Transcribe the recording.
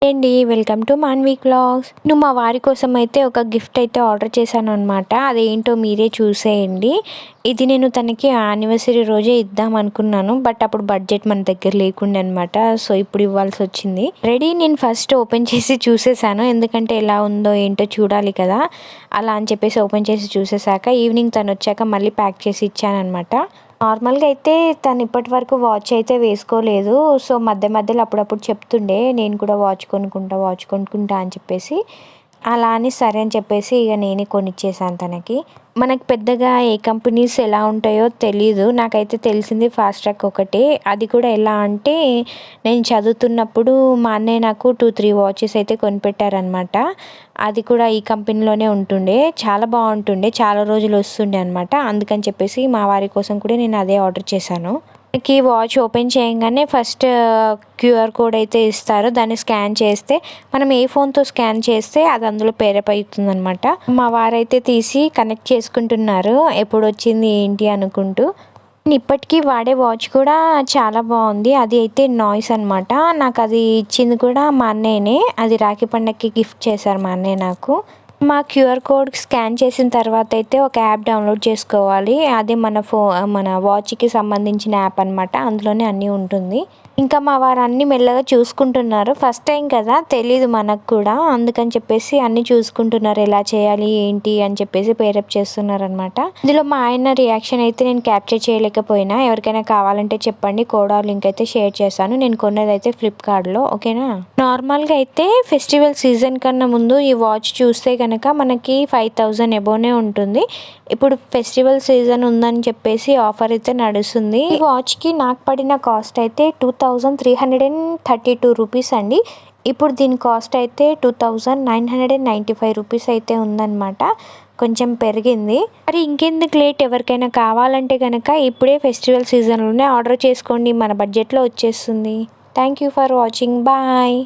అండి welcome to Manvi vlogs. నేను మా వారి కోసం అయితే ఒక గిఫ్ట్ అయితే ఆర్డర్ చేశాను అనమాట. అదేంటో మీరే చూసేయండి. ఇది నేను తనకి యానివర్సరీ రోజే ఇద్దాం అనుకున్నాను, బట్ అప్పుడు బడ్జెట్ మన దగ్గర లేకుండే అనమాట. సో ఇప్పుడు ఇవ్వాల్సి వచ్చింది. రెడీ నేను ఫస్ట్ ఓపెన్ చేసి చూసేసాను, ఎందుకంటే ఎలా ఉందో ఏంటో చూడాలి కదా, అలా అని చెప్పేసి ఓపెన్ చేసి చూసేసాక ఈవినింగ్ తను వచ్చాక మళ్ళీ ప్యాక్ చేసి ఇచ్చాను అనమాట. నార్మల్గా అయితే తను ఇప్పటి వరకు వాచ్ అయితే వేసుకోలేదు. సో మధ్య మధ్యలో అప్పుడప్పుడు చెప్తుండే నేను కూడా వాచ్ కొనుక్కుంటా అని చెప్పేసి. అలా అని సరే అని చెప్పేసి ఇక నేనే కొనిచ్చేసాను తనకి. మనకు పెద్దగా ఏ కంపెనీస్ ఎలా ఉంటాయో తెలీదు. నాకైతే తెలిసింది ఫాస్ట్ ట్రాక్ ఒకటే. అది కూడా ఎలా అంటే నేను చదువుతున్నప్పుడు మా అన్నయ్య నాకు 2-3 వాచెస్ అయితే కొనిపెట్టారనమాట. అది కూడా ఈ కంపెనీలోనే ఉంటుండే. చాలా బాగుంటుండే, చాలా రోజులు వస్తుండే అనమాట. అందుకని చెప్పేసి మా వారి కోసం కూడా నేను అదే ఆర్డర్ చేశాను. మనకి వాచ్ ఓపెన్ చేయగానే ఫస్ట్ క్యూఆర్ కోడ్ అయితే ఇస్తారు. దాన్ని స్కాన్ చేస్తే మనం ఏ ఫోన్తో స్కాన్ చేస్తే అది అందులో పేరప్ అవుతుంది అనమాట. మా వారైతే తీసి కనెక్ట్ చేసుకుంటున్నారు, ఎప్పుడు వచ్చింది ఏంటి అనుకుంటూ. నేను ఇప్పటికీ వాడే వాచ్ కూడా చాలా బాగుంది. అది అయితే నాయిస్ అనమాట. నాకు అది ఇచ్చింది కూడా మా అన్నయ్యనే. అది రాఖీ పండగకి గిఫ్ట్ చేశారు మా అన్నయ్య నాకు. మా క్యూఆర్ కోడ్ స్కాన్ చేసిన తర్వాత అయితే ఒక యాప్ డౌన్లోడ్ చేసుకోవాలి. అది మన వాచ్కి సంబంధించిన యాప్ అనమాట. అందులోనే అన్నీ ఉంటుంది. ఇంకా మా వారు అన్నీ మెల్లగా చూసుకుంటున్నారు. ఫస్ట్ టైం కదా, తెలీదు మనకు కూడా. అందుకని చెప్పేసి అన్నీ చూసుకుంటున్నారు, ఎలా చేయాలి ఏంటి అని చెప్పేసి పేరప్ చేస్తున్నారు అనమాట. ఇందులో మా ఆయన రియాక్షన్ అయితే నేను క్యాప్చర్ చేయలేకపోయినా. ఎవరికైనా కావాలంటే చెప్పండి, కోడ్ లింక్ అయితే షేర్ చేశాను. నేను కొన్నది అయితే ఫ్లిప్కార్ట్లో, ఓకేనా. నార్మల్గా అయితే ఫెస్టివల్ సీజన్ కన్నా ముందు ఈ వాచ్ చూస్తే కనుక మనకి 5000 అబోనే ఉంటుంది. ఇప్పుడు ఫెస్టివల్ సీజన్ ఉందని చెప్పేసి ఆఫర్ అయితే నడుస్తుంది. ఈ వాచ్కి నాకు పడిన కాస్ట్ అయితే 2332 రూపీస్ అండి. ఇప్పుడు దీని కాస్ట్ అయితే 2995 రూపీస్ అయితే ఉందన్నమాట. కొంచెం పెరిగింది. మరి ఇంకెందుకు లేట్, ఎవరికైనా కావాలంటే కనుక ఇప్పుడే ఫెస్టివల్ సీజన్లోనే ఆర్డర్ చేసుకోండి, మన బడ్జెట్లో వచ్చేస్తుంది. Thank you for watching, bye.